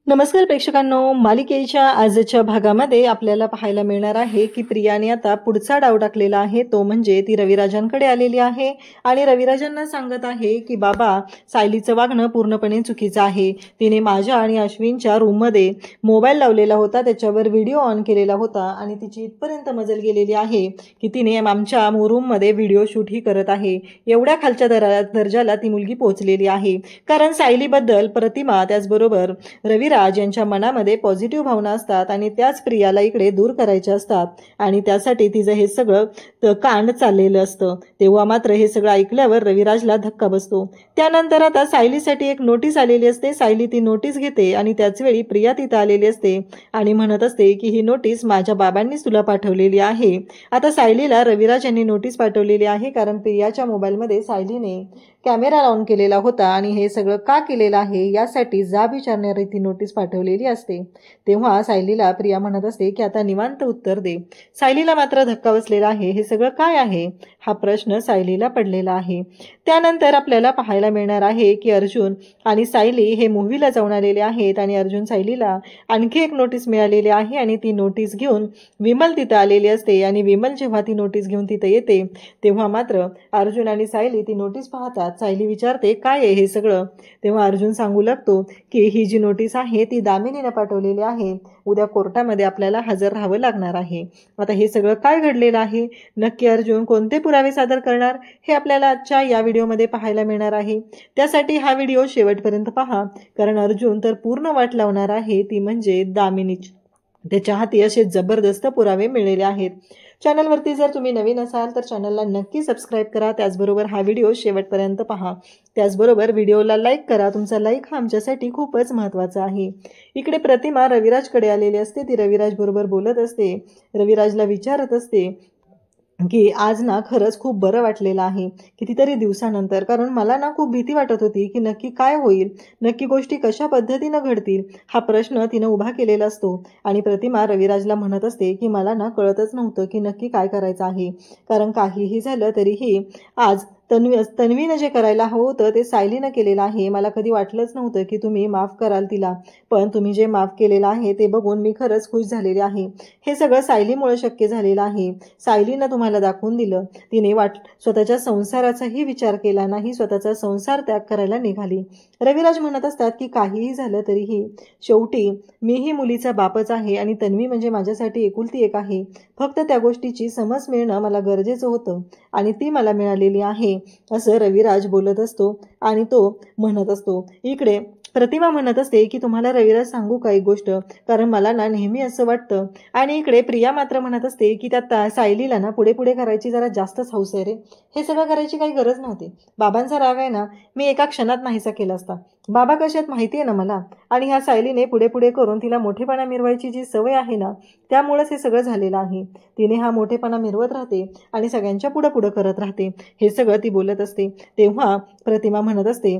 नमस्कार प्रेक्षकांनो, मालिकेच्या आजच्या भागामध्ये आपल्याला पाहायला मिळणार आहे की प्रियाने आता पुढचा डाव टाकलेला आहे, तो म्हणजे ती रविराजांकडे आलेली आहे आणि रविराजांना सांगत आहे की बाबा, सायलीचं वागणं पूर्णपणे चुकीचं आहे. तिने माझ्या आणि अश्विनच्या रूममध्ये मोबाईल लावलेला होता, त्याच्यावर व्हिडिओ ऑन केलेला होता आणि तिची इथपर्यंत मजल गेलेली आहे की तिने आमच्या रूममध्ये व्हिडिओ शूटही करत आहे. एवढ्या खालच्या दर्जाला ती मुलगी पोहोचलेली आहे, कारण सायलीबद्दल प्रतिमा त्याचबरोबर रविराज यांच्या मनामध्ये पॉझिटिव्ह भावना असतात आणि त्याच प्रियाला इकडे दूर करायच्या असतात आणि त्यासाठी तिचं हे सगळं कांड चाललेलं असतं. तेव्हा मात्र हे सगळं ऐकल्यावर रविराजला धक्का बसतो. त्यानंतर आता सायलीसाठी एक नोटीस आलेली असते. सायली ती नोटीस घेते आणि त्याचवेळी प्रिया तिथं आलेली असते आणि म्हणत असते की ही नोटीस माझ्या बाबांनीच तुला पाठवलेली आहे. आता सायलीला रविराज यांनी नोटीस पाठवलेली आहे, कारण प्रियाच्या मोबाईलमध्ये सायलीने कॅमेरा ऑन केलेला होता आणि हे सगळं का केलेलं आहे यासाठी जाब विचारणारी ती नोटीस पाठवलेली असते. तेव्हा सायलीला प्रिया म्हणत असते की आता निवांत उत्तर दे. सायलीला मात्र धक्का बसलेला आहे. हे सगळं काय आहे हा प्रश्न सायलीला पडलेला आहे. त्यानंतर आपल्याला पाहायला मिळणार आहे की अर्जुन आणि सायली हे मूव्हीला जाऊन आलेले आहेत आणि अर्जुन सायलीला आणखी एक नोटीस मिळालेली आहे आणि ती नोटीस घेऊन विमल तिथं आलेली असते आणि विमल जेव्हा ती नोटीस घेऊन तिथं येते तेव्हा मात्र अर्जुन आणि सायली ती नोटीस पाहतात. सायली विचारते काय आहे हे सगळं. तेव्हा अर्जुन सांगू लागतो की ही जी नोटीस आहे ती दामिनीने पाठवलेली आहे. उद्या कोर्टामध्ये आपल्याला हजर राहावं लागणार आहे. आता हे सगळं काय घडलेलं आहे, नक्की अर्जुन कोणते पुरावे सादर करणार हे आपल्याला आजच्या या व्हिडिओमध्ये पाहायला मिळणार आहे. त्यासाठी हा व्हिडिओ शेवटपर्यंत पहा, कारण अर्जुन तर पूर्ण वाट लावणार आहे, ती म्हणजे दामिनीची. त्याच्या हाती असे जबरदस्त पुरावे मिळालेले आहेत. चॅनलवरती जर तुम्ही नवीन असाल तर चॅनलला नक्की सबस्क्राईब करा. त्याचबरोबर हा व्हिडिओ शेवटपर्यंत पहा. त्याचबरोबर व्हिडिओला लाईक करा. तुमचा लाईक हा आमच्यासाठी खूपच महत्त्वाचा आहे. इकडे प्रतिमा रविराजकडे आलेली असते. ती रविराज बरोबर बोलत असते. रविराजला विचारत असते की आज ना खरंच खूप बरं वाटलेलं आहे कितीतरी दिवसानंतर, कारण मला ना खूप भीती वाटत होती की नक्की काय होईल, नक्की गोष्टी कशा पद्धतीनं घडतील हा प्रश्न तिनं उभा केलेला असतो. आणि प्रतिमा रविराजला म्हणत असते की मला ना कळतच नव्हतं की नक्की काय करायचं आहे, कारण काहीही झालं तरीही आज तन्वीनं जे करायला हवं होतं ते सायलीनं केलेलं आहे. मला कधी वाटलंच नव्हतं की तुम्ही माफ कराल तिला, पण तुम्ही जे माफ केलेलं आहे ते बघून मी खरंच खुश झालेले आहे. हे सगळं सायलीमुळे शक्य झालेलं आहे. सायलीनं तुम्हाला दाखवून दिलं. तिने स्वतःच्या संसाराचाही विचार केला नाही, स्वतःचा संसार त्याग करायला निघाली. रविराज म्हणत असतात की काहीही झालं तरीही शेवटी मीही मुलीचा बापच आहे आणि तन्वी म्हणजे माझ्यासाठी एकुलती एक आहे. फक्त त्या गोष्टीची समज मिळणं मला गरजेचं होतं आणि ती मला मिळालेली आहे, असं रविराज बोलत असतो आणि तो म्हणत असतो. इकडे प्रतिमा म्हणत असते की तुम्हाला रविराज सांगू का एक गोष्ट, कारण मला ना नेहमी असं वाटतं. आणि इकडे प्रिया मात्र म्हणत असते की त्या सायलीला ना पुढे पुढे करायची जरा जास्तच हौस आहे रे. हे सगळं करायची काही गरज नव्हती. बाबांचा राग आहे ना मी एका क्षणात नाहीसा केला असता. बाबा कशात माहिती आहे ना मला, आणि ह्या सायलीने पुढे पुढे करून तिला मोठेपणा मिरवायची जी सवय आहे ना त्यामुळेच हे सगळं झालेलं आहे. तिने हा मोठेपणा मिरवत राहते आणि सगळ्यांच्या पुढं पुढं करत राहते. हे सगळं ती बोलत असते. तेव्हा प्रतिमा म्हणत असते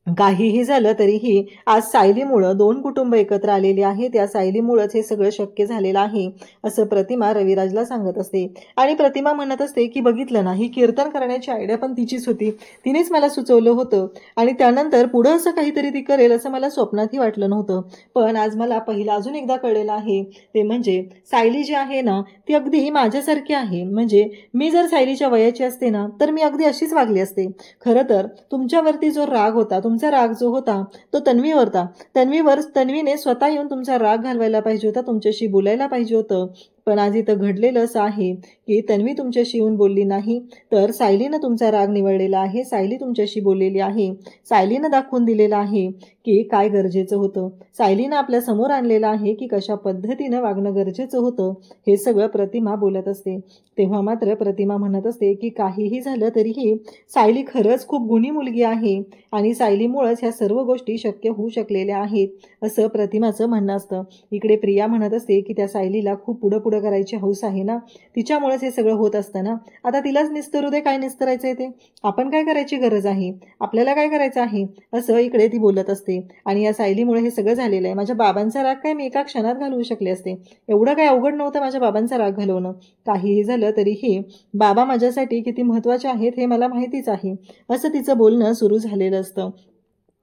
काहीही झालं तरीही आज सायलीमुळं दोन कुटुंब एकत्र आलेली आहे, त्या सायलीमुळंच हे सगळं शक्य झालेलं आहे, असं प्रतिमा रविराजला सांगत असते. आणि प्रतिमा म्हणत असते की बघितलं ना, ही कीर्तन करण्याची आयडिया पण तिचीच होती, तिनेच मला सुचवलं होतं आणि त्यानंतर पुढं असं काहीतरी ती करेल असं मला स्वप्नातही वाटलं नव्हतं. पण आज मला पहिला अजून एकदा कळलेलं आहे, ते म्हणजे सायली जी आहे ना ती अगदी माझ्यासारखी आहे. म्हणजे मी जर सायलीच्या वयाची असते ना तर मी अगदी अशीच वागली असते. खरं तर तुमच्यावरती जो राग होता, तुमचा राग जो होता तो तन्वीवर होता. तन्वीने स्वतः येऊन तुमचा राग घालवायला पाहिजे होता, तुमच्याशी बोलायला पाहिजे होतं. पण आज इथं घडलेलं असं आहे की तन्वी तुमच्याशी येऊन बोलली नाही, तर सायलीनं तुमचा राग निवडलेला आहे. सायली तुमच्याशी बोललेली आहे. सायलीनं दाखवून दिलेलं आहे की काय गरजेचं होतं. सायलीनं आपल्या समोर आणलेलं आहे की कशा पद्धतीनं वागणं गरजेचं होतं. हे सगळं प्रतिमा बोलत असते. तेव्हा मात्र प्रतिमा म्हणत असते की काहीही झालं तरीही सायली खरंच खूप गुणी मुलगी आहे आणि सायलीमुळंच ह्या सर्व गोष्टी शक्य होऊ शकलेल्या आहेत, असं प्रतिमाचं म्हणणं असतं. इकडे प्रिया म्हणत असते की त्या सायलीला खूप पुढं पुढं करायची हौस आहे ना, तिच्यामुळेच हे सगळं होत असतं ना. आता तिलाच निस्तरू दे, काय निस्तरायचं आहे ते, आपण काय करायची गरज आहे, आपल्याला काय करायचं आहे, असं इकडे ती बोलत असते. आणि या सायलीमुळे हे सगळं झालेलं आहे. माझ्या बाबांचा राग काय मी एका क्षणात घालवू शकले असते, एवढं काय अवघड नव्हतं माझ्या बाबांचा राग घालवणं. काहीही झालं तरीही बाबा माझ्यासाठी किती महत्त्वाचे आहेत हे मला माहितीच आहे, असं तिचं बोलणं सुरू झालेलं असतं.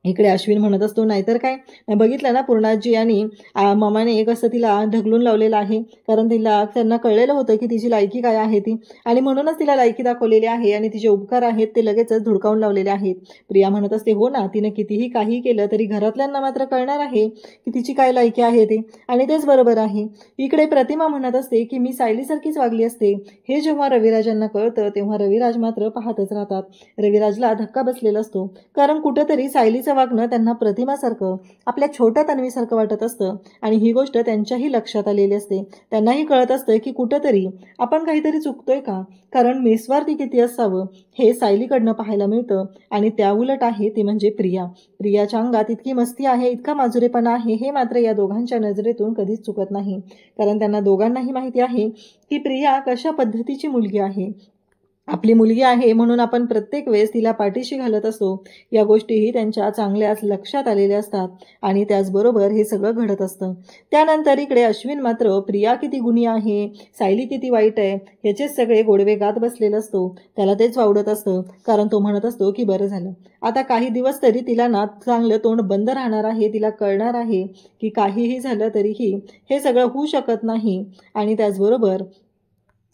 इकडे अश्विन म्हणत असतो नाहीतर काय, बघितलं ना पूर्णाजी आणि मामाने एक असं तिला ढकलून लावलेलं आहे, कारण त्यांना कळलेलं होतं की तिची लायकी काय आहे ती, आणि म्हणूनच तिला लायकी दाखवलेली आहे आणि तिचे उपकार आहेत ते लगेचच धुडकावून लावलेले आहेत. प्रिया म्हणत असते हो ना, तिने कितीही काही केलं तरी घरातल्यांना मात्र कळणार आहे की तिची काय लायकी आहे ते, आणि तेच बरोबर आहे. इकडे प्रतिमा म्हणत असते की मी सायलीसारखीच वागली असते. हे जेव्हा रविराजांना कळतं तेव्हा रविराज मात्र पाहतच राहतात. रविराजला धक्का बसलेला असतो, कारण कुठंतरी सायलीचं वागणं त्यांना प्रतिमासारखं, आपल्या छोट्या तन्वीसारखं वाटत असतं, आणि ही गोष्ट त्यांच्याही लक्षात आलेली असते. त्यांनाही कळत असतं की कुठंतरी आपण काहीतरी चुकतोय का, कारण निस्वार्थी किती असावं हे सायलीकडनं पाहायला मिळतं, आणि त्या उलट आहे ती म्हणजे प्रियाच्या अंगात इतकी मस्ती आहे, इतका माजुरेपणा आहे, हे मात्र या दोघांच्या नजरेतून कधीच चुकत नाही, कारण त्यांना दोघांनाही माहिती आहे की प्रिया कशा पद्धतीची मुलगी आहे. आपली मुलगी आहे म्हणून आपण प्रत्येक वेळेस तिला पाठीशी घालत असतो, या गोष्टीही त्यांच्या चांगल्याच लक्षात आलेल्या असतात, आणि त्याचबरोबर हे सगळं घडत असतं. त्यानंतर इकडे अश्विन मात्र प्रिया किती गुणी आहे, सायली किती वाईट आहे, ह्याचेच सगळे गोडवे गात बसलेला असतो. त्याला तेच वावडत असतं, कारण तो म्हणत असतो की बरं झालं, आता काही दिवस तरी तिला ना चांगलं तोंड बंद राहणार आहे, तिला कळणार आहे की काहीही झालं तरीही हे सगळं होऊ शकत नाही. आणि त्याचबरोबर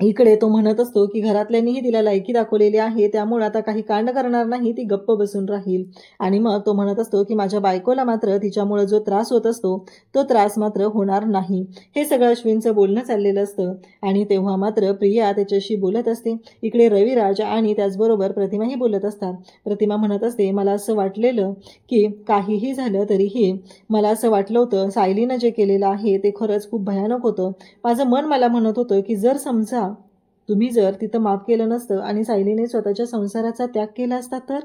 इकडे तो म्हणत असतो की घरातल्यांनीही तिला लायकी दाखवलेली आहे, त्यामुळे आता काही कांड करणार नाही, ती गप्प बसून राहील. आणि मग तो म्हणत असतो की माझ्या बायकोला मात्र तिच्यामुळे जो त्रास होत असतो तो त्रास मात्र होणार नाही. हे सगळं अश्विनचं बोलणं चाललेलं असतं, आणि तेव्हा मात्र प्रिया त्याच्याशी बोलत असते. इकडे रविराज आणि त्याचबरोबर प्रतिमाही बोलत असतात. प्रतिमा म्हणत असते मला असं वाटलेलं की काहीही झालं तरीही मला असं वाटलं होतं सायलीनं जे केलेलं आहे ते खरंच खूप भयानक होतं. माझं मन मला म्हणत होतं की समजा तुम्ही जर तिथं माफ केलं नसतं आणि सायलीने स्वतःच्या संसाराचा त्याग केला असता तर.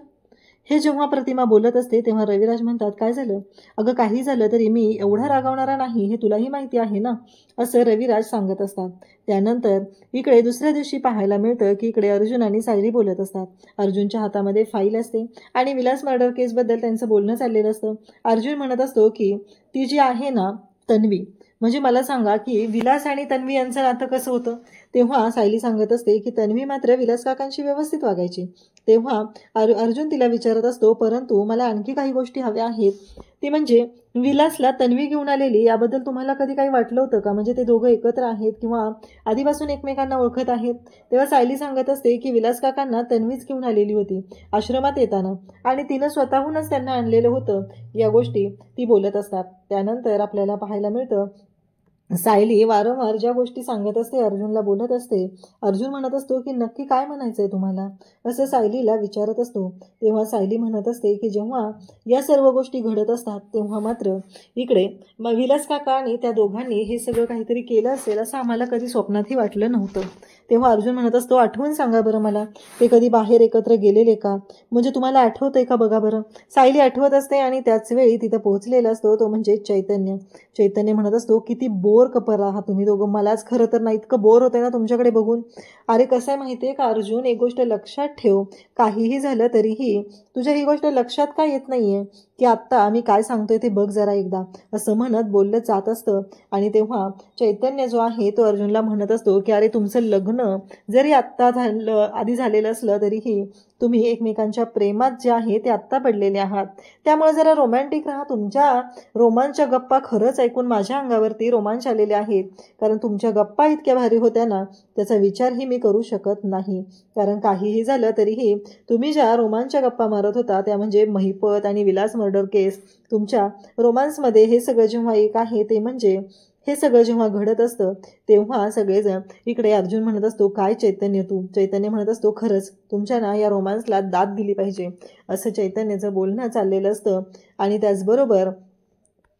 हे जेव्हा प्रतिमा बोलत असते तेव्हा रविराज म्हणतात काय झालं, अगं काही झालं तरी मी एवढा रागावणारा नाही, हे तुलाही माहिती आहे ना, असं रविराज सांगत असतात. त्यानंतर इकडे दुसऱ्या दिवशी पाहायला मिळतं की इकडे अर्जुन आणि सायली बोलत असतात. अर्जुनच्या हातामध्ये फाईल असते आणि विलास मर्डर केसबद्दल त्यांचं बोलणं चाललेलं असतं. अर्जुन म्हणत असतो की ती जी आहे ना तन्वी, म्हणजे मला सांगा की विलास आणि तन्वी यांचं नातं कसं होतं. तेव्हा सायली सांगत असते की तन्वी मात्र विलास काकांशी व्यवस्थित वागायची. तेव्हा अर्जुन तिला विचारत असतो परंतु मला आणखी काही गोष्टी हव्या आहेत, ती म्हणजे विलासला तन्वी घेऊन आलेली याबद्दल तुम्हाला कधी काही वाटलं होतं का, म्हणजे ते दोघं एकत्र आहेत किंवा आधीपासून एकमेकांना ओळखत आहेत. तेव्हा सायली सांगत असते की विलास काकांना तन्वीच घेऊन आलेली होती आश्रमात येताना, आणि तिनं स्वतःहूनच त्यांना आणलेलं होतं, या गोष्टी ती बोलत असतात. त्यानंतर आपल्याला पाहायला मिळतं सायली वारंवार ज्या गोष्टी सांगत असते अर्जुनला बोलत असते. अर्जुन म्हणत असतो की नक्की काय म्हणायचंय तुम्हाला, असं सायलीला विचारत असतो. तेव्हा सायली म्हणत असते की जेव्हा या सर्व गोष्टी घडत असतात तेव्हा मात्र इकडे विलास काका आणि त्या दोघांनी हे सगळं काहीतरी केलं असेल असं आम्हाला कधी स्वप्नातही वाटलं नव्हतं. तेव्हा अर्जुन म्हणत असतो आठवून सांगा बरं मला, ते कधी बाहेर एकत्र गेलेले का, म्हणजे तुम्हाला आठवतंय का बघा बरं. सायली आठवत असते आणि त्याच वेळी तिथं पोहोचलेला असतो तो म्हणजे चैतन्य म्हणत असतो किती बोर कपर आहात तुम्ही दोघं, मलाच खरं तर ना इतकं बोर होतंय ना तुमच्याकडे बघून. अरे कसं आहे माहिती आहे का अर्जुन, एक गोष्ट लक्षात ठेव, काहीही झालं तरीही तुझ्या ही गोष्ट लक्षात का येत नाहीये की आत्ता मी काय सांगतोय ते बघ जरा एकदा, असं म्हणत बोललं जात असतं. आणि तेव्हा चैतन्य जो आहे तो अर्जुनला म्हणत असतो की अरे तुमचं लग्न जरी आत्ता आधी झालेलं असलं तरीही तुम्ही एकमेकांच्या प्रेमात जे आहे ते आत्ता पडलेले आहात, त्यामुळे जरा रोमॅन्टिक राहा. तुमच्या रोमांच्या गप्पा खरंच ऐकून माझ्या अंगावरती रोमांच आलेले आहेत, कारण तुमच्या गप्पा इतक्या भारी होत्या ना त्याचा विचारही मी करू शकत नाही. कारण काहीही झालं तरीही तुम्ही ज्या रोमांच्या गप्पा मारत होता त्या म्हणजे महिपत आणि विलास मर्डर केस, तुमच्या रोमांसमध्ये हे सगळं जेव्हा एक आहे ते म्हणजे हे सगळं जेव्हा घडत असतं तेव्हा सगळेजण इकडे अर्जुन म्हणत असतो काय चैतन्य म्हणत असतो खरंच तुमच्या ना या रोमांसला दाद दिली पाहिजे, असं चैतन्याचं बोलणं चाललेलं असतं. आणि त्याचबरोबर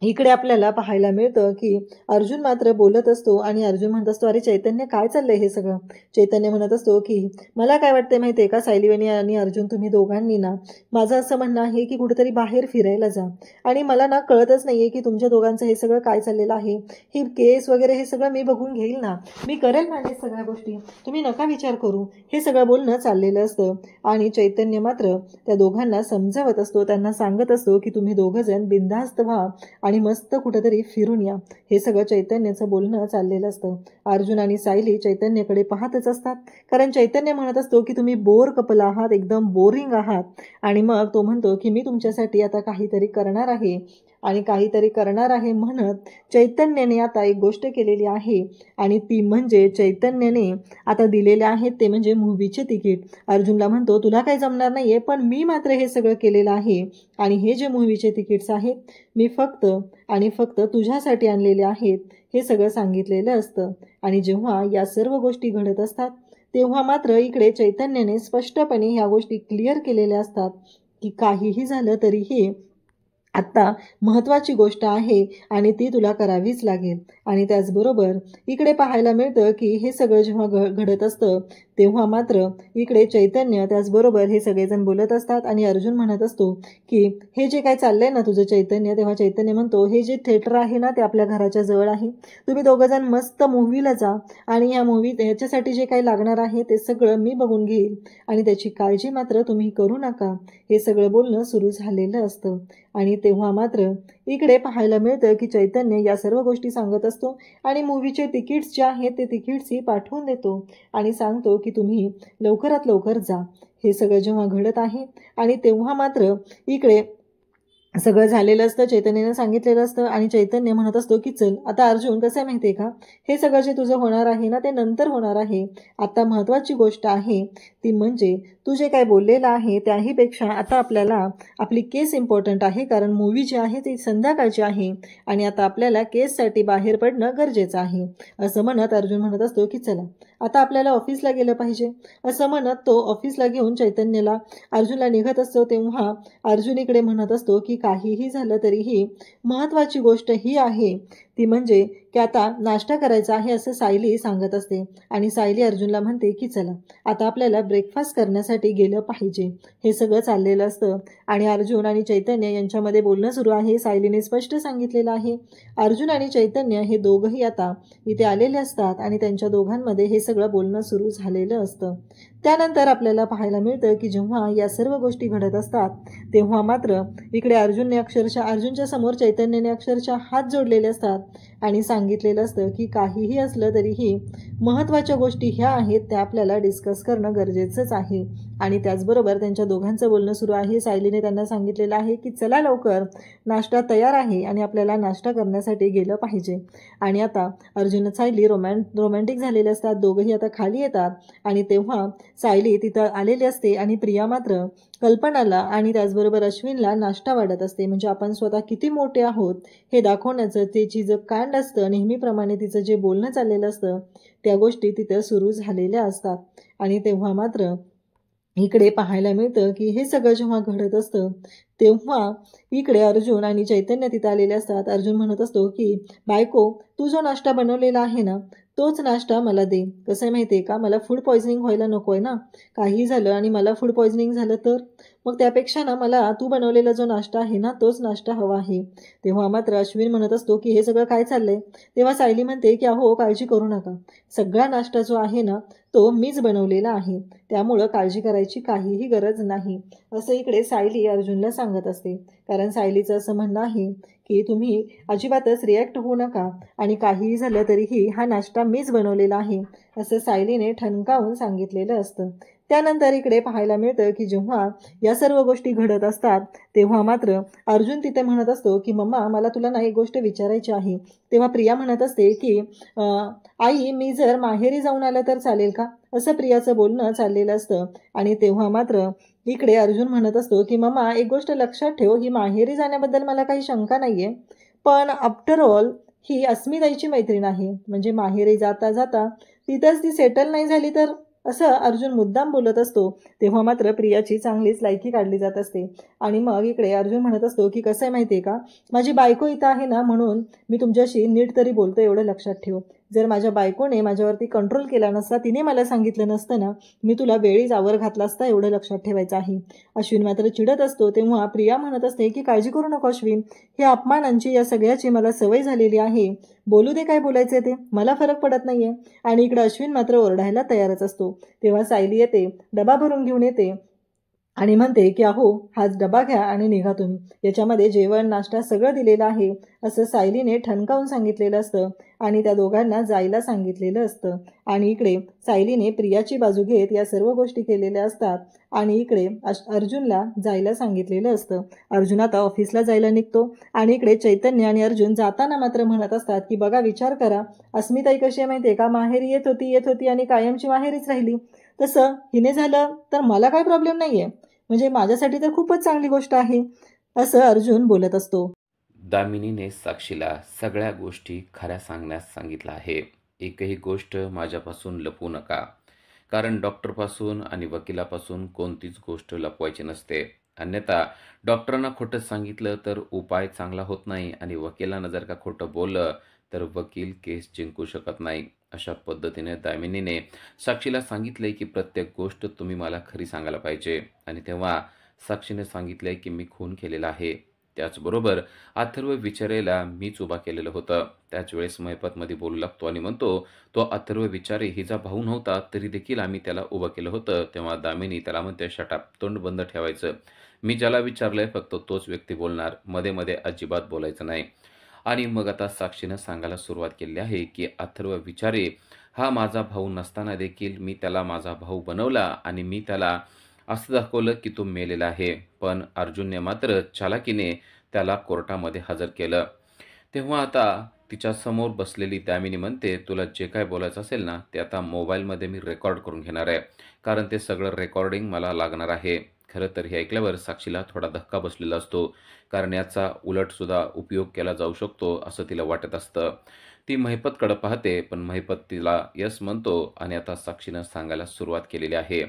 इकडे आपल्याला पाहायला मिळतं की अर्जुन मात्र बोलत असतो आणि अर्जुन म्हणत असतो अरे चैतन्य काय चाललंय हे सगळं. चैतन्य म्हणत असतो की मला काय वाटतंय माहिती आहे का सायलीवणी आणि अर्जुन, तुम्ही दोघांनी ना, माझं असं म्हणणं आहे की कुठेतरी बाहेर फिरायला जा, आणि मला ना कळतच नाहीये की तुमच्या दोघांचं हे सगळं काय चाललेलं आहे, ही केस वगैरे हे सगळं मी बघून घेईल ना, मी करेल ना हे सगळ्या गोष्टी, तुम्ही नका विचार करू, हे सगळं बोलणं चाललेलं असतं. आणि चैतन्य मात्र त्या दोघांना समजावत असतो, त्यांना सांगत असतो की तुम्ही दोघं जण बिनधास्त व्हा आणि मस्त कुठेतरी फिरून या, हे सगळं चैतन्याचं बोलणं चाललेलं असतं. अर्जुन आणि सायली चैतन्याकडे पाहतच असतात, कारण चैतन्य म्हणत असतो की तुम्ही बोर कपल आहात, एकदम बोरिंग आहात. आणि मग तो म्हणतो की मी तुमच्यासाठी आता काहीतरी करणार आहे. आणि काहीतरी करणार आहे म्हणत चैतन्याने आता एक गोष्ट केलेली आहे, आणि ती म्हणजे चैतन्याने आता दिलेले आहेत ते म्हणजे मूवीचे तिकीट. अर्जुनला म्हणतो तुला काही जमणार नाहीये, पण मी मात्र हे सगळं केलेलं आहे. आणि हे जे मूवीचे तिकीट्स आहेत मी फक्त आणि फक्त तुझ्यासाठी आणलेले आहेत, हे सगळं सांगितलेलं असतं. आणि जेव्हा या सर्व गोष्टी घडत असतात तेव्हा मात्र इकडे चैतन्याने स्पष्टपणे ह्या गोष्टी क्लिअर केलेल्या असतात की काहीही झालं तरीही आत्ता महत्त्वाची गोष्ट आहे आणि ती तुला करावीच लागेल. आणि त्याचबरोबर इकडे पाहायला मिळतं की हे सगळं जेव्हा घडत असतं तेव्हा मात्र इकडे चैतन्य त्याचबरोबर हे सगळेजण बोलत असतात. आणि अर्जुन म्हणत असतो की हे जे काय चाललंय ना तुझं चैतन्य, तेव्हा चैतन्य म्हणतो हे जे थिएटर आहे ना ते आपल्या घराच्या जवळ आहे, तुम्ही दोघंजण मस्त मूव्हीला जा आणि ह्या ह्याच्यासाठी जे काही लागणार आहे ते सगळं मी बघून घेईल आणि त्याची काळजी मात्र तुम्ही करू नका, हे सगळं बोलणं सुरू झालेलं असतं. आणि तेव्हा मात्र इकडे पाहायला मिळतं की चैतन्य या सर्व गोष्टी सांगत असतो आणि मूवीचे तिकीट्स जे आहेत ते तिकीट्सही पाठवून देतो आणि सांगतो की तुम्ही लवकरात लवकर जा. हे सगळं जेव्हा घडत आहे आणि तेव्हा मात्र इकडे सगळं झालेलं असतं, चैतन्याने सांगितलेलं असतं आणि चैतन्य म्हणत असतो की चल आता अर्जुन, कसं आहे माहिती आहे का, हे सगळं जे तुझं होणार आहे ना ते नंतर होणार आहे. आता महत्त्वाची गोष्ट आहे ती म्हणजे तू जे काय बोललेलं आहे त्याहीपेक्षा आता आपल्याला आपली केस इम्पॉर्टंट आहे, कारण मूवी जी आहे ती संध्याकाळची आहे आणि आता आपल्याला केससाठी बाहेर पडणं गरजेचं आहे. असं म्हणत अर्जुन म्हणत असतो की चला आता आपल्याला ऑफिसला गेलं पाहिजे. असं म्हणत तो ऑफिसला घेऊन अर्जुनला निघत असतो. तेव्हा अर्जुन इकडे म्हणत असतो की काहीही झालं तरीही महत्त्वाची गोष्ट ही आहे ती म्हणजे की आता नाश्ता करायचा आहे, असं सायली सांगत असते. आणि सायली अर्जुनला म्हणते की चला आता आपल्याला ब्रेकफास्ट करण्यासाठी गेलं पाहिजे. हे सगळं चाललेलं असतं आणि अर्जुन आणि चैतन्य यांच्यामध्ये बोलणं सुरू आहे. सायलीने स्पष्ट सांगितलेलं आहे अर्जुन आणि चैतन्य हे दोघंही आता इथे आलेले असतात आणि त्यांच्या दोघांमध्ये हे सगळं बोलणं सुरू झालेलं असतं. त्यानंतर आपल्याला पाहायला मिळतं की जेव्हा या सर्व गोष्टी घडत असतात तेव्हा मात्र इकडे अर्जुनच्या समोर चैतन्याने अक्षरशः हात जोडलेले असतात आणि सांगितलेलं असतं की काहीही असलं तरीही महत्त्वाच्या गोष्टी ह्या आहेत त्या आपल्याला डिस्कस करणं गरजेचंच आहे. आणि त्याचबरोबर त्यांच्या दोघांचं बोलणं सुरू आहे. सायलीने त्यांना सांगितलेलं आहे की चला लवकर, नाश्ता तयार आहे आणि आपल्याला नाश्ता करण्यासाठी गेलं पाहिजे. आणि आता अर्जुन सायली रोमॅन्टिक झालेले असतात. दोघंही आता खाली येतात आणि तेव्हा सायली तिथं आलेली असते आणि प्रिया मात्र कल्पनाला आणि त्याचबरोबर अश्विनला नाश्ता वाढत असते. म्हणजे आपण स्वतः किती मोठे आहोत हे दाखवण्याचं तिची जे कांड असतं, नेहमीप्रमाणे तिचं जे बोलणं चाललेलं असतं त्या गोष्टी तिथं सुरू झालेल्या असतात. आणि तेव्हा मात्र इकडे पाहायला मिळतं की हे सगळं जेव्हा घडत असतं तेव्हा इकडे अर्जुन आणि चैतन्य तिथं आलेले असतात. अर्जुन म्हणत असतो की बायको, तू जो नाश्ता बनवलेला आहे ना तोच नाश्ता मला दे. कसं आहे माहिती आहे का, मला फूड पॉयझनिंग व्हायला नको आहे ना, काही झालं आणि मला फूड पॉयझनिंग झालं तर मग त्यापेक्षा ना मला तू बनवलेला जो नाश्ता आहे ना तोच नाश्ता हवा आहे. तेव्हा मात्र अश्विन म्हणत असतो की हे सगळं काय चाललंय. तेव्हा सायली म्हणते की अहो काळजी करू नका, सगळा नाश्ता जो आहे ना तो मीच बनवलेला आहे, त्यामुळं काळजी करायची काहीही गरज नाही, असं इकडे सायली अर्जुनला सांगत असते. कारण सायलीचं असं म्हणणं आहे की तुम्ही अजिबातच रिॲक्ट होऊ नका आणि काहीही झालं तरीही हा नाश्ता मीच बनवलेला आहे, असं सायलीने ठणकावून सांगितलेलं असतं. त्यानंतर इकडे पाहायला मिळतं की जेव्हा या सर्व गोष्टी घडत असतात तेव्हा मात्र अर्जुन तिथे म्हणत असतो की मम्मा, मला तुला ना एक गोष्ट विचारायची आहे. तेव्हा प्रिया म्हणत असते की आई, मी जर माहेरी जाऊन आलं तर चालेल का, असं प्रियाचं बोलणं चाललेलं असतं. आणि तेव्हा मात्र इकडे अर्जुन म्हणत असतो की मम्मा, एक गोष्ट लक्षात ठेव, ही माहेरी जाण्याबद्दल मला काही शंका नाही आहे, पण आफ्टर ऑल ही अस्मिताईची मैत्रीण आहे, म्हणजे माहेरी जाता जाता तिथंच ती सेटल नाही झाली तर, असं अर्जुन मुद्दाम बोलत असतो. तेव्हा मात्र प्रियाची चांगलीच लायकी काढली जात असते. आणि मग इकडे अर्जुन म्हणत असतो की कसं आहे माहिती आहे का, माझी बायको इथं आहे ना म्हणून मी तुमच्याशी नीट तरी बोलतो, एवढं लक्षात ठेव. जर माझ्या बायकोने माझ्यावरती कंट्रोल केला नसता, तिने मला सांगितलं नसतं ना, मी तुला वेळीच आवर घातला असता, एवढं लक्षात ठेवायचं आहे. अश्विन मात्र चिडत असतो. तेव्हा प्रिया म्हणत असते की काळजी करू नको अश्विन, हे अपमानांची या सगळ्याची मला सवय झालेली आहे, बोलू दे काय बोलायचे ते, मला फरक पडत नाहीये. आणि इकडे अश्विन मात्र ओरडायला तयारच असतो. तेव्हा सायली येते, डबा भरून घेऊन येते आणि म्हणते की अहो हाच डबा घ्या आणि निघा तुम्ही, याच्यामध्ये जेवण नाश्ता सगळं दिलेलं आहे असं सायलीने ठणकावून सांगितलेलं असतं आणि त्या दोघांना जायला सांगितलेलं असतं. आणि इकडे सायलीने प्रियाची बाजू घेत या सर्व गोष्टी केलेल्या असतात आणि इकडे अर्जुनला जायला सांगितलेलं असतं. अर्जुन आता ऑफिसला जायला निघतो आणि इकडे चैतन्य आणि अर्जुन जाताना मात्र म्हणत असतात की बघा विचार करा, अस्मिताई कशी आहे माहिती आहे का, माहेरी येत होती आणि कायमची माहेरीच राहिली. तसं हिने झालं तर मला काय प्रॉब्लेम नाही आहे, म्हणजे माझ्यासाठी तर खूपच चांगली गोष्ट आहे असं अर्जुन बोलत असतो. दामिनीने साक्षीला सगळ्या गोष्टी खऱ्या सांगण्यास सांगितलं आहे. एकही गोष्ट माझ्यापासून लपवू नका, कारण डॉक्टरपासून आणि वकिलापासून कोणतीच गोष्ट लपवायची नसते. अन्यथा डॉक्टरांना खोटं सांगितलं तर उपाय चांगला होत नाही आणि वकिलांना जर का खोटं बोललं तर वकील केस जिंकू शकत नाही. अशा पद्धतीने दामिनीने साक्षीला सांगितले की प्रत्येक गोष्ट तुम्ही मला खरी सांगायला पाहिजे. आणि तेव्हा साक्षीने सांगितले की मी खून केलेला आहे. त्याचबरोबर अथर्व विचारेला मीच उभा केलेलं होतं. त्याच वेळेस महिपतमध्ये बोलू लागतो आणि म्हणतो, तो अथर्व विचारे हिचा भाऊ नव्हता तरी देखील आम्ही त्याला उभं केलं होतं. तेव्हा दामिनी त्याला म्हणते, शट तोंड बंद ठेवायचं. मी ज्याला विचारलंय फक्त तोच व्यक्ती बोलणार, मध्ये मध्ये अजिबात बोलायचं नाही. आणि मग आता साक्षीनं सांगायला सुरुवात केली आहे की अथर्व विचारे हा माझा भाऊ नसताना देखील मी त्याला माझा भाऊ बनवला आणि मी त्याला असं दाखवलं की तो मेलेला आहे. पण अर्जुनने मात्र चालाकीने त्याला कोर्टामध्ये हजर केलं. तेव्हा आता तिच्यासमोर बसलेली दामिनी म्हणते, तुला जे काय बोलायचं असेल ना ते आता मोबाईलमध्ये मी रेकॉर्ड करून घेणार आहे, कारण ते सगळं रेकॉर्डिंग मला लागणार आहे. खरं तर हे ऐकल्यावर साक्षीला थोडा धक्का बसलेला असतो, कारण याचा उलटसुद्धा उपयोग केला जाऊ शकतो असं तिला वाटत असतं. ती महिपतकडे पाहते पण महिपत तिला यस म्हणतो आणि आता साक्षीनं सांगायला सुरुवात केलेली आहे.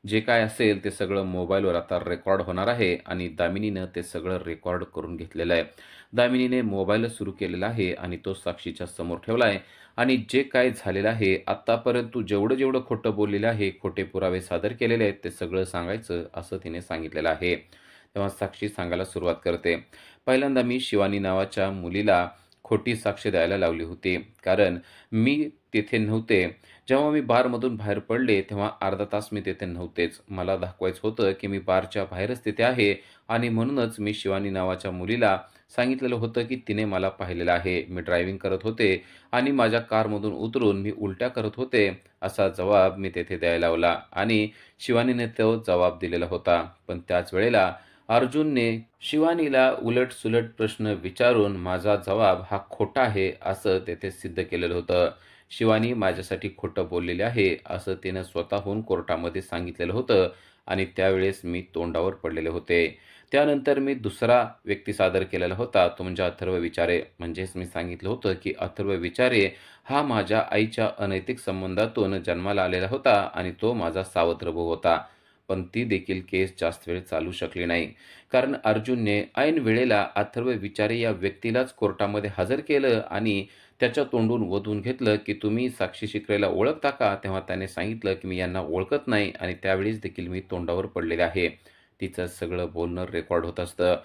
जे काय असेल ते सगळं मोबाईलवर आता रेकॉर्ड होणार आहे आणि दामिनीनं ते सगळं रेकॉर्ड करून घेतलेलं आहे. दामिनीने मोबाईल सुरू केलेला आहे आणि तो साक्षीच्या समोर ठेवला आहे आणि जे काय झालेलं आहे आत्तापर्यंत तू जेवढं जेवढं खोटं बोललेलं आहे, खोटे पुरावे सादर केलेले आहेत ते सगळं सांगायचं असं तिने सांगितलेलं आहे. तेव्हा साक्षी सांगायला सुरुवात करते, पहिल्यांदा मी शिवानी नावाच्या मुलीला खोटी साक्ष द्यायला लावली होती, कारण मी तिथे नव्हते. जेव्हा मी बारमधून बाहेर पडले तेव्हा अर्धा तास मी तिथे नव्हतेच. मला दाखवायचं होतं की मी बारच्या बाहेरच तिथे आहे आणि म्हणूनच मी शिवानी नावाच्या मुलीला सांगितलेलं होतं की तिने मला पाहिलेलं आहे. मी ड्रायव्हिंग करत होते आणि माझ्या कारमधून उतरून मी उलट्या करत होते असा जबाब मी तेथे द्यायला लावला आणि शिवानीने तो जबाब दिलेला होता. पण त्याच वेळेला अर्जुनने शिवानीला उलट-सुलट प्रश्न विचारून माझा जबाब हा खोटा आहे असं तेथे सिद्ध केलेलं होतं. शिवानी माझ्यासाठी खोटं बोललेली आहे असं तिनं स्वतःहून कोर्टामध्ये सांगितलेलं होतं आणि त्यावेळेस मी तोंडावर पडलेले होते. त्यानंतर मी दुसरा व्यक्ती सादर केलेला होता, तो म्हणजे अथर्व विचारे. म्हणजेच मी सांगितलं होतं की अथर्व विचारे हा माझ्या आईच्या अनैतिक संबंधातून जन्माला आलेला होता आणि तो माझा सावत्र भाऊ होता. पण ती देखील केस जास्त वेळ चालू शकली नाही, कारण अर्जुनने ऐन वेळेला अथर्व विचारे या व्यक्तीलाच कोर्टामध्ये हजर केलं आणि त्याच्या तोंडून वधून घेतलं की तुम्ही साक्षी शिकरेला ओळखता का? तेव्हा त्याने सांगितलं की मी यांना ओळखत नाही आणि त्यावेळीच देखील मी तोंडावर पडलेले आहे. तिचं सगळं बोलणं रेकॉर्ड होत असतं.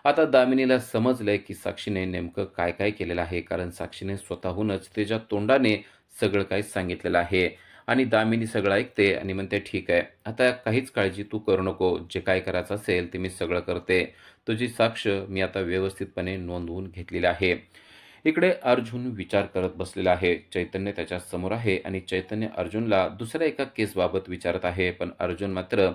आता दामिनीला समजलंय की साक्षीने नेमकं काय काय केलेलं आहे, कारण साक्षीने स्वतःहूनच तिच्या तोंडाने सगळं काही सांगितलेलं आहे. आणि दामिनी सगळं ऐकते आणि म्हणते, ठीक आहे, आता काहीच काळजी तू करू नको, जे काय करायचं असेल ते मी सगळं करते. तुझी साक्ष मी आता व्यवस्थितपणे नोंदवून घेतलेली आहे. इकडे अर्जुन विचार करत बसलेला आहे. चैतन्य त्याच्या समोर आहे आणि चैतन्य अर्जुनला दुसऱ्या एका केसबाबत विचारत आहे. पण अर्जुन मात्र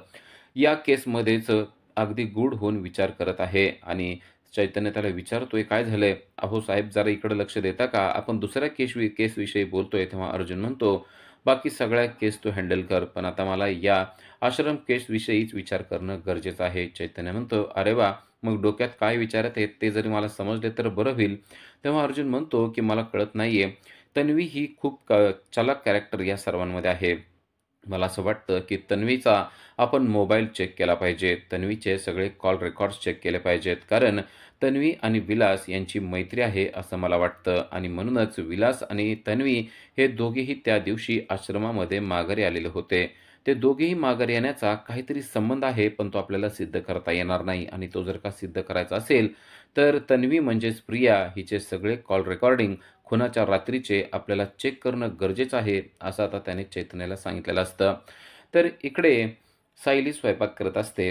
या केसमध्येच अगदी गूढ होऊन विचार करत आहे आणि चैतन्य त्याला विचारतोय, काय झालंय? अहो साहेब, जरा इकडे लक्ष देता का? आपण दुसऱ्या केसविषयी बोलतोय. तेव्हा अर्जुन म्हणतो, बाकी सगळ्या केस तू हँडल कर, पण आता मला या आश्रम केसविषयीच विचार करणं गरजेचं आहे. चैतन्य म्हणतो, अरे वा, मग डोक्यात काय विचारत आहेत ते जरी मला समजले तर बरं होईल. तेव्हा अर्जुन म्हणतो की मला कळत नाहीये, तन्वी ही खूप चलाक कॅरेक्टर या सर्वांमध्ये आहे. मला असं वाटतं की तन्वीचा आपण मोबाईल चेक केला पाहिजे. तन्वीचे सगळे कॉल रेकॉर्ड्स चेक केले पाहिजेत, कारण तन्वी आणि विलास यांची मैत्री आहे असं मला वाटतं आणि म्हणूनच विलास आणि तन्वी हे दोघेही त्या दिवशी आश्रमामध्ये माघारी आलेले होते. ते दोघेही माघारी येण्याचा काहीतरी संबंध आहे, पण तो आपल्याला सिद्ध करता येणार नाही आणि तो जर का सिद्ध करायचा असेल तर तन्वी म्हणजेच प्रिया हिचे सगळे कॉल रेकॉर्डिंग खुनाच्या रात्रीचे आपल्याला चेक करणं गरजेचं आहे असं आता त्याने चैतन्याला सांगितलेलं असतं. तर इकडे सायली स्वयंपाक करत असते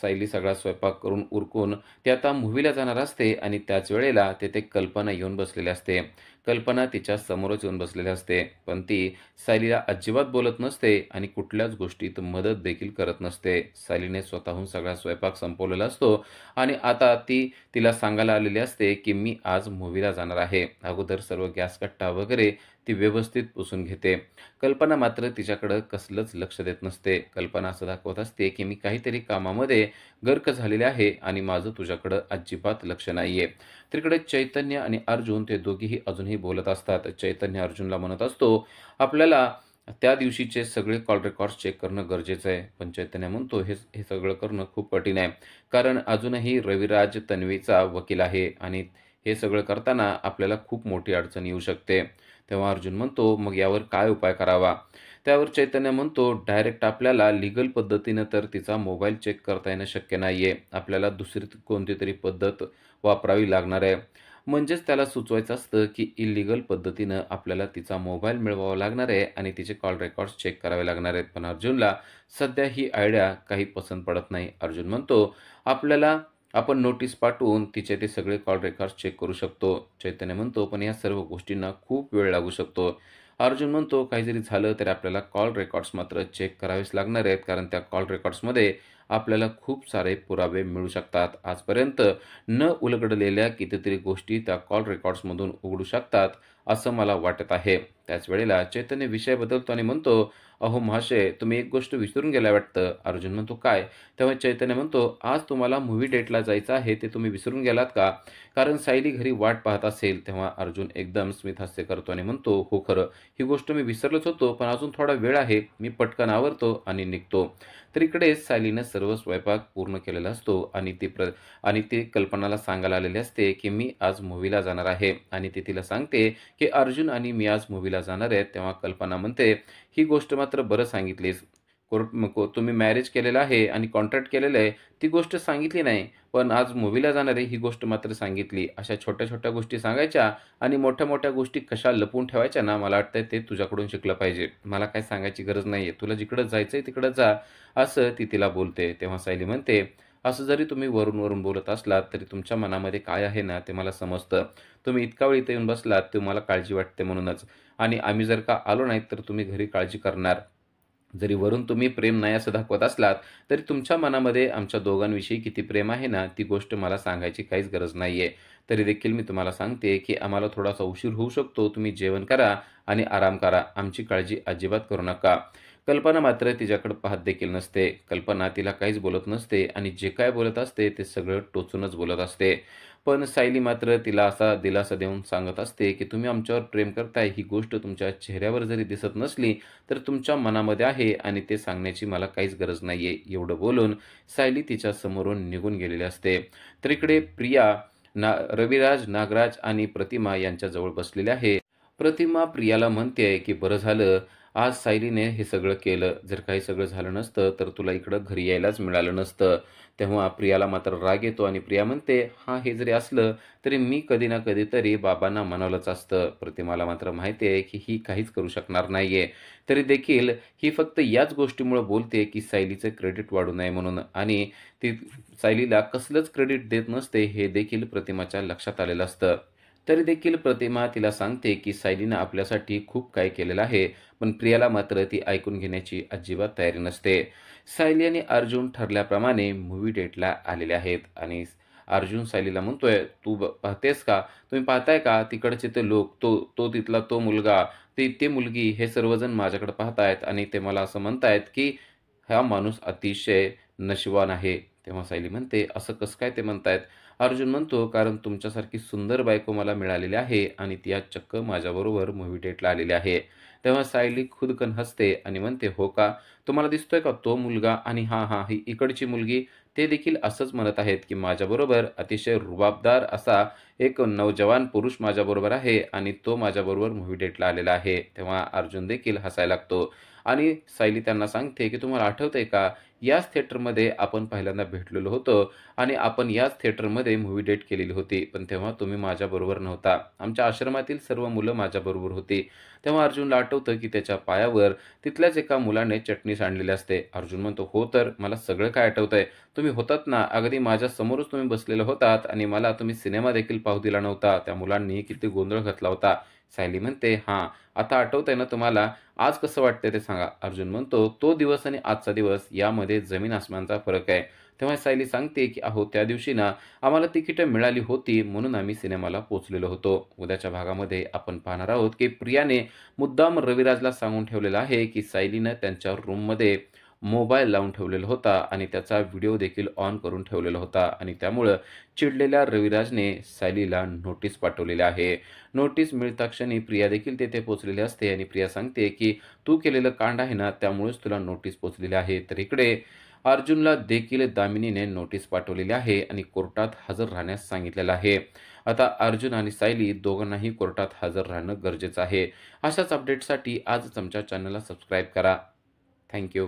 सायली सगळा स्वयंपाक करून उरकून ती आता मूव्हीला जाणार असते आणि त्याच वेळेला तेथे कल्पना येऊन बसलेली असते. कल्पना तिच्या समोरच येऊन बसलेली असते, पण ती सायलीला अजिबात बोलत नसते आणि कुठल्याच गोष्टीत मदत देखील करत नसते. सायलीने स्वतःहून सगळा स्वयंपाक संपवलेला असतो आणि आता ती तिला सांगायला आलेली असते, की मी आज मूव्हीला जाणार आहे. अगोदर सर्व गॅस कट्टा वगैरे ती व्यवस्थित पुसून घेते. कल्पना मात्र तिच्याकडं कसलंच लक्ष देत नसते. कल्पना असं दाखवत असते, की मी काहीतरी कामामध्ये गर्क झालेले आहे आणि माझं तुझ्याकडं अजिबात लक्ष नाहीये. तिकडे चैतन्य आणि अर्जुन ते दोघेही अजूनही बोलत असतात. चैतन्य अर्जुनला म्हणत असतो, आपल्याला त्या दिवशीचे सगळे कॉल रेकॉर्ड्स चेक करणं गरजेचं आहे. पण चैतन्य म्हणतो, हे हे सगळं करणं खूप कठीण आहे. कारण अजूनही रविराज तन्वीचा वकील आहे आणि हे सगळं करताना आपल्याला खूप मोठी अडचण येऊ शकते. तेव्हा अर्जुन म्हणतो, मग यावर काय उपाय करावा? त्यावर चैतन्य म्हणतो, डायरेक्ट आपल्याला लीगल पद्धतीनं तर तिचा मोबाईल चेक करता येणं शक्य नाहीये. आपल्याला दुसरी कोणतीतरी पद्धत वापरावी लागणार आहे. म्हणजेच त्याला सुचवायचं असतं, की इल्लीगल पद्धतीनं आपल्याला तिचा मोबाईल मिळवावा लागणार आहे आणि तिचे कॉल रेकॉर्ड्स चेक करावे लागणार आहेत. पण अर्जुनला सध्या ही आयडिया काही पसंत पडत नाही. अर्जुन म्हणतो, आपण नोटीस पाठवून तिचे ते सगळे कॉल रेकॉर्ड्स चेक करू शकतो. चैतन्य म्हणतो, पण या सर्व गोष्टींना खूप वेळ लागू शकतो. अर्जुन म्हणतो, काही जरी झालं तरी आपल्याला कॉल रेकॉर्ड्स मात्र चेक करावेच लागणार आहेत, कारण त्या कॉल रेकॉर्ड्समध्ये आपल्याला खूप सारे पुरावे मिळू शकतात. आजपर्यंत न उलगडलेल्या कितीतरी गोष्टी त्या कॉल रेकॉर्ड्समधून उघडू शकतात, असं मला वाटत आहे. त्याच वेळेला चैतन्य विषय बदलतो आणि म्हणतो, अहो महाशय, तुम्ही एक गोष्ट विसरून गेला वाटतं. अर्जुन म्हणतो, काय? तेव्हा चैतन्य म्हणतो, आज तुम्हाला मूव्ही डेटला जायचं आहे, ते तुम्ही विसरून गेलात का? कारण सायली घरी वाट पाहत असेल. तेव्हा अर्जुन एकदम स्मितहास्य करतो आणि म्हणतो, हो खरं, ही गोष्ट मी विसरलोच होतो, पण अजून थोडा वेळ आहे. मी पटकन आवरतो आणि निघतो. तर इकडे सायलीनं सर्व स्वयंपाक पूर्ण केलेला असतो आणि ती कल्पनाला सांगायला आलेली असते, की मी आज मूव्हीला जाणार आहे आणि ती तिला सांगते, की अर्जुन आणि मी आज मूव्हीला जाणार आहे. तेव्हा कल्पना म्हणते, ही गोष्ट मात्र बरं सांगितलीस. तुम्ही मॅरेज केलेलं आहे आणि कॉन्ट्रॅक्ट केलेलं आहे, ती गोष्ट सांगितली नाही. पण आज मूव्हीला जाणार आहे ही गोष्ट मात्र सांगितली. अशा छोट्या-छोट्या गोष्टी सांगायच्या आणि मोठ्या-मोठ्या गोष्टी कशा लपवून ठेवायच्या ना, मला वाटतंय ते तुझ्याकडून शिकलं पाहिजे. मला काही सांगायची गरज नाहीये. तुला जिकडं जायचंय तिकडं जा, असं ती तिला बोलते. तेव्हा सायली म्हणते, असं जरी तुम्ही वरून-वरून बोलत असलात, तरी तुमच्या मनामध्ये काय आहे ना, ते मला समजतं. तुम्ही इतका वेळ इथे येऊन बसलात, तुम्हाला काळजी वाटते म्हणूनच. आणि आम्ही जर का आलो नाहीत, तर तुम्ही घरी काळजी करणार. जरी वरून तुम्ही प्रेम नाही असं दाखवत असलात, तरी तुमच्या मनामध्ये आमच्या दोघांविषयी किती प्रेम आहे ना, ती गोष्ट मला सांगायची काहीच गरज नाहीये. तरी देखील मी तुम्हाला सांगते, की आम्हाला थोडासा उशीर होऊ शकतो. तुम्ही जेवण करा आणि आराम करा. आमची काळजी अजिबात करू नका. कल्पना मात्र तिच्याकडे पाहत देखील नसते. कल्पना तिला काहीच बोलत नसते आणि जे काय बोलत असते, ते सगळं टोचूनच बोलत असते. पण सायली मात्र तिला असा दिलासा देऊन सांगत असते, की तुम्ही आमच्यावर प्रेम करताय, ही गोष्ट तुमच्या चेहऱ्यावर जरी दिसत नसली, तर तुमच्या मनामध्ये आहे आणि ते सांगण्याची मला काहीच गरज नाहीये. एवढं बोलून सायली तिच्या समोरून निघून गेलेली असते. तर इकडे प्रिया, रविराज, नागराज आणि प्रतिमा यांच्याजवळ बसलेले आहे. प्रतिमा प्रियाला म्हणते, की बरं झालं आज सायलीने हे सगळं केलं. जर काही सगळं झालं नसतं, तर तुला इकडं घरी यायलाच मिळालं नसतं. तेव्हा प्रियाला मात्र राग येतो आणि प्रिया म्हणते, हां, हे जरी असलं तरी मी कधी ना कधीतरी बाबांना मनवलंच असतं. प्रतिमाला मात्र माहिती आहे, की ही काहीच करू शकणार नाहीये. तरी देखील ही फक्त याच गोष्टीमुळे बोलते, की सायलीचं क्रेडिट वाढू नये म्हणून आणि ती सायलीला कसलंच क्रेडिट देत नसते, हे देखील प्रतिमाच्या लक्षात आलेलं असतं. तरी देखील प्रतिमा तिला सांगते, की सायलीनं आपल्यासाठी खूप काही केलेलं आहे, पण प्रियाला मात्र ती ऐकून घेण्याची अजिबात तयारी नसते. सायली आणि अर्जुन ठरल्याप्रमाणे मूव्ही डेटला आलेले आहेत आणि अर्जुन सायलीला म्हणतोय, "तू पाहतेस का? तुम्ही पाहताय का? तिकडचे ते लोक, तो तो तिथला तो मुलगा, ती मुलगी, हे सर्वजण माझ्याकडे पाहतायत आणि ते मला असं म्हणतायत, की हा माणूस अतिशय नशिबवान आहे." तेव्हा सायली म्हणते, "असं कसं काय ते म्हणतायत?" अर्जुन म्हणतो, कारण तुमच्यासारखी सुंदर बायको मला मिळालेली आहे आणि ती आज चक्क माझ्याबरोबर मूव्ही डेटला आलेली आहे. तेव्हा सायली खुदकन हसते आणि म्हणते, हो का? तुम्हाला दिसतोय का तो मुलगा आणि हां, ही इकडची मुलगी, ते देखील असंच म्हणत आहेत, की माझ्याबरोबर अतिशय रुबाबदार असा एक नौजवान पुरुष माझ्याबरोबर आहे आणि तो माझ्याबरोबर मूव्ही डेटला आलेला आहे. तेव्हा अर्जुन देखील हसायला लागतो आणि सायली त्यांना सांगते, की तुम्हाला आठवतंय का? याच थिएटरमध्ये आपण पहिल्यांदा भेटलेलो होतो आणि आपण याच थिएटरमध्ये मूव्ही डेट केलेली होती. पण तेव्हा तुम्ही माझ्याबरोबर नव्हता. आमच्या आश्रमातील सर्व मुलं माझ्याबरोबर होती. तेव्हा अर्जुनला आठवतं, की त्याच्या पायावर तिथल्याच एका मुलाने चटणी सांडलेली असते. अर्जुन म्हणतो, "हो तर, मला सगळं काय आठवतंय. तुम्ही होतात ना, अगदी माझ्या समोरच तुम्ही बसलेले होतात आणि मला तुम्ही सिनेमा देखील पाहू दिला नव्हता. त्या मुलांनी किती गोंधळ घातला होता." सायली म्हणते, "हां, आता आठवतंय ना तुम्हाला? आज कसं वाटतंय ते सांगा." अर्जुन म्हणतो, "तो दिवस आणि आजचा दिवस यामध्ये जमीन आसमानचा फरक आहे." तेव्हा सायली सांगते, की "अहो, त्या दिवशी ना आम्हाला तिकीटं मिळाली होती म्हणून आम्ही सिनेमाला पोहोचलेलो होतो." उद्याच्या भागामध्ये आपण पाहणार आहोत, की प्रियाने मुद्दाम रविराजला सांगून ठेवलेलं आहे, की सायलीनं त्यांच्या रूममध्ये मोबाईल लावून ठेवलेला होता आणि त्याचा व्हिडिओ देखील ऑन करून ठेवलेला होता आणि त्यामुळं चिडलेल्या रविराजने सायलीला नोटीस पाठवलेली आहे. नोटीस मिळता क्षणी प्रिया देखील तेथे पोहोचलेली असते आणि प्रिया सांगते, की "तू केलेलं कांड आहे ना, त्यामुळेच तुला नोटीस पोहोचलेली आहे." तर इकडे अर्जुनला देखील दामिनीने नोटीस पाठवलेली आहे आणि कोर्टात हजर राहण्यास सांगितलेलं आहे. आता अर्जुन आणि सायली दोघांनाही कोर्टात हजर राहणं गरजेचं आहे. अशाच अपडेटसाठी आजच आमच्या चॅनलला सबस्क्राईब करा. Thank you.